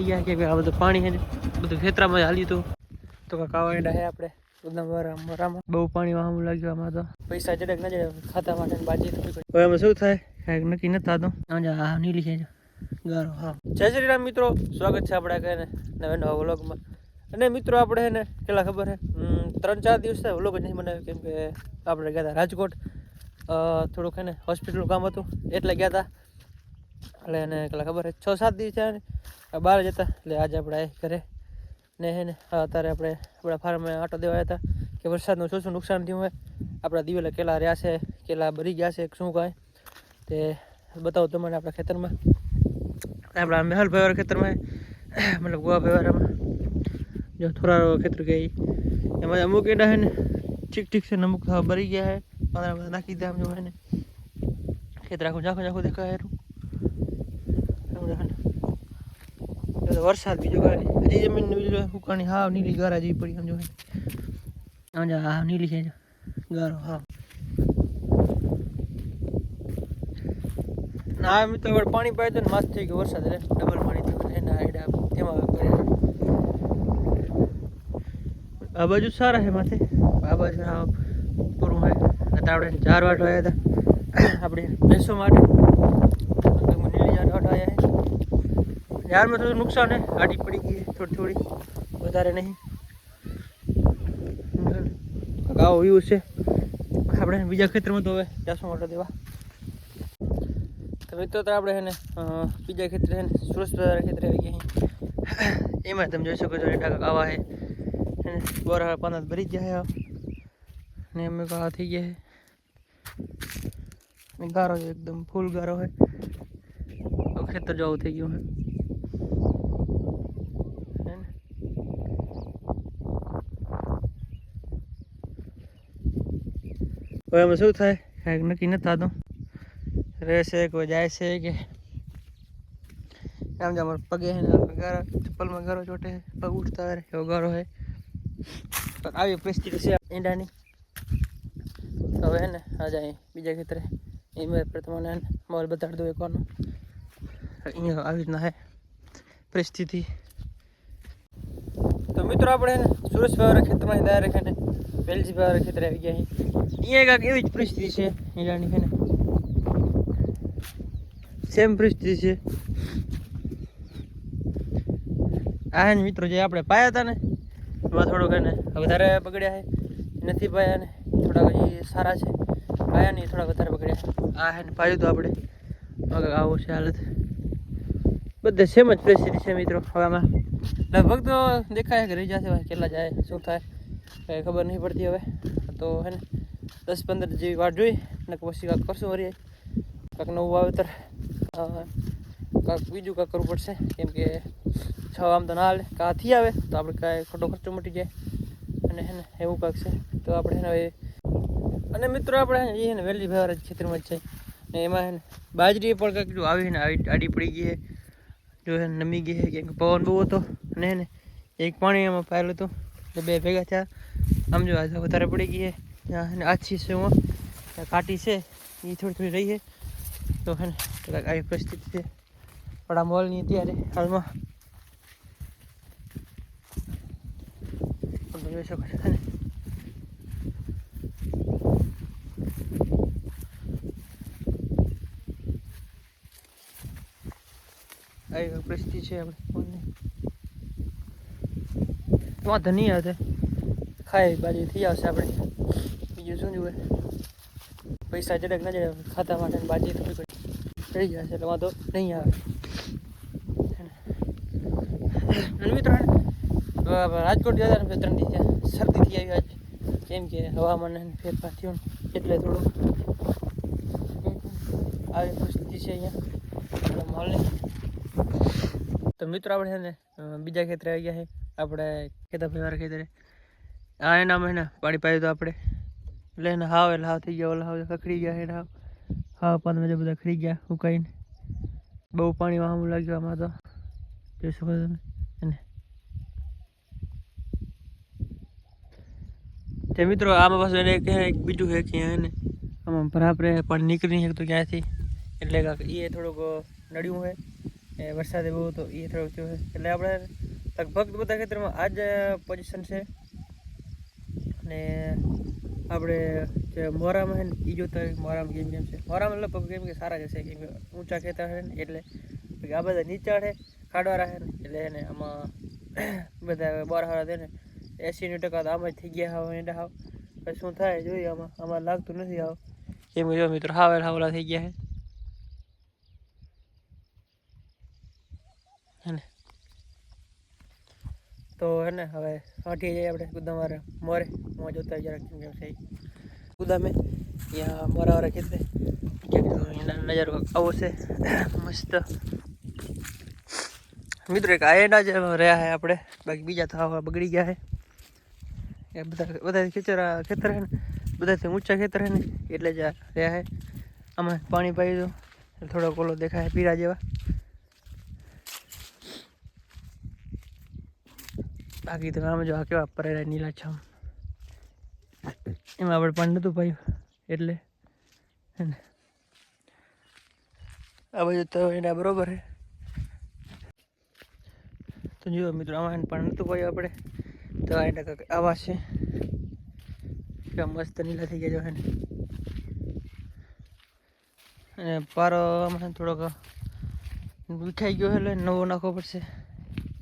હાલી ગયા કે આ બધું પાણી છે બધું ખેતરામાં હાલ્યું હતું તો કાંક આવા એંડા છે આપણે ઉદમરામાં બહુ પાણી વાહવું લાગ્યું આમાં તો પૈસા જડક ન જડે ખાતા માટે બાજી થોડી હવે એમાં શું થાય કાંઈક નક્કી નથી થતું હા નીલી છે ગારો હા જય શ્રી રામ મિત્રો સ્વાગત છે આપણે કહીને નવા નવા વ્લોગમાં અને મિત્રો આપણે છે ને કેટલા ખબર છે 3-4 દિવસ થાય વ્લોગ જ નહીં બનાવ્યો કેમ કે આપણે ગયા હતા રાજકોટ થોડુંક છે ને હોસ્પિટલનું કામ હતું એટલે ગયા હતા એટલે એને કેટલા ખબર છે 6-7 દિવસ થયા ને બહાર જતા એટલે આજે આપણે ઘરે ને હે ને અત્યારે આપણે આપણા ફાર્મે આટો દેવા આવ્યા હતા કે વરસાદનું શું નુકસાન થયું હોય આપણા દિવેલા કેટલા રહ્યા છે કેટલા ભરી ગયા છે શું કાંઈ તે બતાવું તમને આપણા ખેતરમાં આપણા મેહલભાઈ ખેતરમાં મતલબ ગોવાભાઈ જો થોડા ખેતર ગઈ એમાં અમુક એડા છે ને ઠીક છે ને અમુક ભરી ગયા છે 15 નાખી દે આમ જો ને ખેતર આખું ઝાખું દેખાય વરસાદ બીજો કાંઈ હજી જમીન બીજું ફૂકાણી હાવ નીલી ગારા જેવી પડી આમ જો હા નીલી છે ગારો હા ના મિત્રો હવે પાણી પાય તો ને મસ્ત થઈ ગયું વરસાદ એટલે ડબલ પાણી થયું એના આઈડા તેમાં આ બાજુ સારા છે માથે આ બાજુ પૂરું હોય આપણે 4 વાટો આવ્યા હતા આપણે ભેંસો માટે નીલી જાર વાટો આવ્યા છે યારમાં થોડું નુકસાન છે આડી પડી ગઈ થોડી વધારે નહીં આવો વ્યૂ છે આપણે બીજા ખેતરમાં તો હવે જાશું વાટો દેવા તો મિત્રો તો આપણે છે ને બીજા ખેતરે છે ને સુરજવાળા ખેતરે આવી ગયા એમાં તમે જોઈ શકો છો ટાકા આવા છે અને બોરા પાના ભરી ગયા ને અમે કાળા થઈ ગયા છે ગારો એકદમ ફૂલ ગારો હોય ખેતર જેવું થઈ ગયું હવે એમાં શું થાય કાંઈક નક્કી નથી થતું રહેશે કોઈ જાય છે કે આમ જ અમારે પગે છે ને ગારો ચપ્પલમાં ગારો ચોટે પગ ઉઠતા રહે એવો ગારો હોય આવી પરિસ્થિતિ છે ઈંડાની તો હવે ને આજે અહીં બીજા ખેતરે એમાં તમને મોલ બતાડી દઉં એકવાનો અહીંયા આવી રીતના હે પરિસ્થિતિ તો મિત્રો આપણે ને સુરેશભાઈ ખેતરમાં ડાયરેક્ટ ને વેલજીભાઈ ખેતરે આવી ગયા અહીંયા કાંઈક એવી જ પરિસ્થિતિ છે ઈંડાની છે ને સેમ પરિસ્થિતિ છે આ ને મિત્રો જે આપણે પાયા હતા ને એમાં થોડુંક ને વધારે બગડ્યા છે નથી પાયા ને થોડાક હજી સારા છે પાયા નહીં થોડા વધારે બગડ્યા આ હે ને પાયું તો આપણે આવું છે હાલત બધે સેમ જ પરિસ્થિતિ છે મિત્રો હવે આમાં લગભગ તો દેખાય કે રહી જશે કેટલા જાય શું થાય કંઈ ખબર નહીં પડતી હવે તો હે ને 10-15 જેવી વાર જોઈ ને પછી કાંઈક કરશું વળી કાંઈક નવું વાવેતર કાંઈક બીજું કાંઈક કરવું પડશે કેમ કે છ આમ તો ના હાલે કાંથી આવે તો આપણે કાંઈ ખોટો ખર્ચો મટી જાય અને હે ને એવું કાંઈક છે તો આપણે હે ને હવે અને મિત્રો આપણે એ ને વેલજીભાઈ ખેતરમાં જ છે ને એમાં હે ને બાજરી પણ કાંઈક જો આવી ને આડી પડી ગઈ છે જો હે નમી ગઈ છે કેમ કે પવન બહુ હતો અને હે ને એક પાણી એમાં પાયેલું હતું એટલે બે ભેગા થયા આમ જો આજે વધારે પડી ગઈ છે ત્યાં આછી છે હું કાટી છે એ થોડી રહી છે તો હે ને આવી પરિસ્થિતિ છે આપણા મોલની અત્યારે હાલમાં તમે જોઈ શકો છો ને આવી પરિસ્થિતિ છે આપણે મોલની વાંધો નહીં આવે ખાઈ બાજુ થઈ આવશે આપણે બીજું શું જોવે પૈસા જડક ન જડે ખાતા માટે બાજી થોડી થઈ જશે એટલે વાંધો નહીં આવે અને મિત્રો રાજકોટ ગયા હતા 2-3 દિવસ શરદી થઈ આવી આજે કેમ કે હવામાન ફેરફાર થયો એટલે થોડું આવી પરિસ્થિતિ છે અહીંયા મોલની તો મિત્રો આપણે છે ને બીજા ખેતરે આવી ગયા છે આપણે ખેતાભાઈ ખેતરે આ એનામાં ને પાણી પાયું તો આપણે એટલે એને હાવ એટલે હાવ થઈ ગયા ઓલા હાવ ખખડી ગયા એને હાવ પાનમાં બધા ખરી ગયા ઉકાઈને બહુ પાણી વાહવું લાગ્યું આમાં તો જોઈ શકો તમે એને તે મિત્રો આમાં પાછું એને એક બીજું છે કે એને આમાં બરાબર પાણી નીકળી નહીં શકતું ક્યાંથી એટલે એ થોડુંક નડ્યું હોય વરસાદે બહુ તો એ થોડુંક થયું છે. એટલે આપણે લગભગ બધા ખેતરમાં આ જ પોઝિશન છે. અને આપણે જે મોરામાં છે ને એ જોતા હોય મોરામાં કેમ છે. મોરામાં લગભગ કેમ કે સારા જશે કેમ કે ઊંચા ખેતર છે ને એટલે આ બધા નીચા છે ખાડવાળા છે ને એટલે એને આમાં બધા બોરહારા છે ને 80% તો આમાં જ થઈ ગયા હાવ એને હાવ. પછી શું થાય જોઈએ આમાં લાગતું નથી હાવ કેમ કે જો મિત્રો હાવેલા થઈ ગયા હે ને. તો હે ને હવે વાંટી જઈએ આપણે ગુદામારે મોરે જોતા જરાક કેમ છે ગુદામે ત્યાં મોરાવાળા ખેતરે એના નજારો આવો છે મસ્ત. મિત્રો એક આયડા જ રહ્યા છે આપણે, બાકી બીજા તો આવા બગડી ગયા છે. એ બધા ખેતર છે ને બધાથી ઊંચા ખેતર છે ને એટલે જ રહ્યા છે. આમાં પાણી પાઈ દો થોડોક ઓલો દેખાય પીરા જેવા. બાકી તો આમ જો કેવા પરેડા નીલાછમ એમાં આપણે પાણી નહોતું પાયું એટલે હે ને. આ બાજુ તો એના બરોબર છે. તો જુઓ મિત્રો આમાં પણ નહોતું પાયું આપણે તો આ એના કંઈક આવા છે કેવા મસ્ત નીલા થઈ ગયા જો હે ને. અને પારો આમાં થોડોક વિખાઈ ગયો એટલે નવો નાખવો પડશે.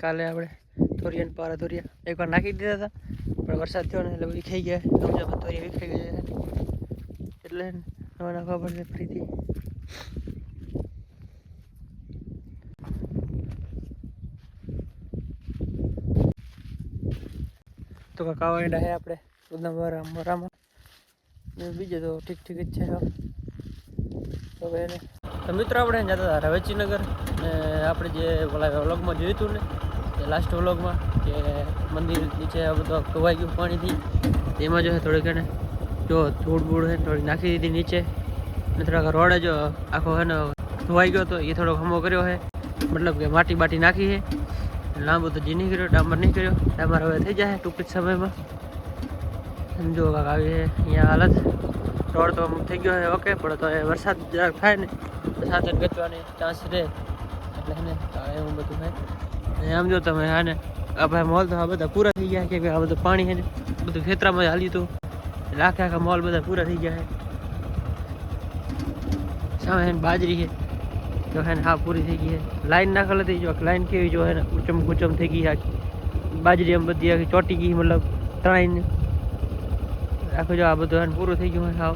કાલે આપણે ધોરિયા પારા ધોરિયા એકવાર નાખી દીધા હતા પણ વરસાદ થયો ને એટલે વિખાઈ ગયા સમજામાં ધોરિયા વિખાઈ ગયા એટલે નવા નાખવા પડશે ફરીથી. તો કાકા એડા છે આપણે ઉદના મોરામાં બીજે તો ઠીક ઠીક જ છે. તો એને તો મિત્રો આપણે જતા હતા રવેચીનગર ને આપણે જે વ્લોગમાં જોયું હતું ને લાસ્ટ વ્લોગમાં કે મંદિર નીચે આ બધું ધોવાઈ ગયું પાણીથી એમાં જો થોડીક એને જો ધૂળ બૂળ છે થોડી નાખી દીધી નીચે ને થોડાક રોડ જો આખો છે ને ધોવાઈ ગયો તો એ થોડોક હમો કર્યો છે મતલબ કે માટી બાટી નાખી છે. લાંબુ તો જી નહીં કર્યો ડામર નહીં કર્યો. ડામર હવે થઈ જાય ટૂંક જ સમયમાં સમજો કાંક આવી છે અહીંયા હાલત. રોડ તો થઈ ગયો છે ઓકે પણ તો એ વરસાદ જરાક થાય ને તો સાથે ગચવાની ચાન્સ રહે એટલે ને એવું બધું થાય. આમ જો તમે હા ને આ ભાઈ મોલ તો આ બધા પૂરા થઈ ગયા કે આ બધું પાણી છે ને બધું ખેતરામાં હાલ્યું હતું એટલે આખા મોલ બધા પૂરા થઈ ગયા છે. સામે છે ને બાજરી છે જો હે ને હા પૂરી થઈ ગઈ છે. લાઈન નાખેલ હતી જો લાઈન કેવી જો હે ને ઉચમ ગુચમ થઈ ગઈ આખી બાજરી એમ બધી આખી ચોટી ગઈ મતલબ ત્રણેય આખું જો આ બધું હે ને પૂરું થઈ ગયું હોય સાવ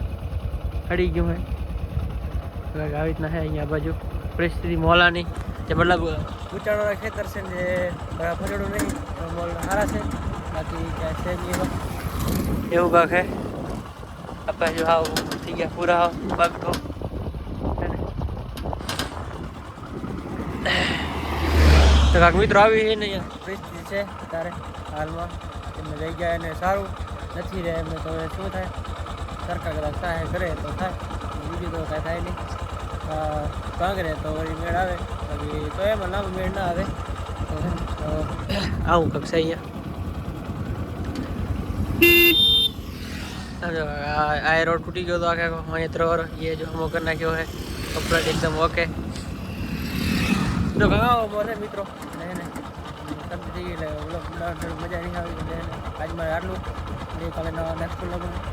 અડી ગયું હોય. આવી રીતના છે અહીંયા બાજુ પરિસ્થિતિ મોલાની જે મતલબ ઊંચાણવાળા ખેતર છે ને બરાબર ફજડું નહીં મોલ સારા છે બાકી ક્યાં છે નહીં એવું કાંક છે. આપણે જો હાવ થઈ ગયા પૂરા હાવ બાગ તો કાંક મિત્રો આવી છે ને અહીંયા પરિસ્થિતિ છે અત્યારે હાલમાં એમને લઈ ગયા એને સારું નથી રહે એમને તો શું થાય સરકાર કદાચ સહાય કરે તો થાય બીજું તો કાંઈ થાય નહીં. કાંગરે તો વળી મેળ આવે બાકી તો એમાં લાંબો મેળ ના આવે તો આવું કંઈક છે અહીંયા. આ રોડ તૂટી ગયો તો આખે અહીંયા ત્રવર એ જો હમો કરી નાખ્યો હોય કપડા એકદમ ઓકે. તો ઘણા મોરે મિત્રો એને સમજી થઈ ગઈ એટલે મજા નહીં આવી એટલે આજ મારે આટલું ગઈકાલે નેક્સ્ટ વ્લોગમાં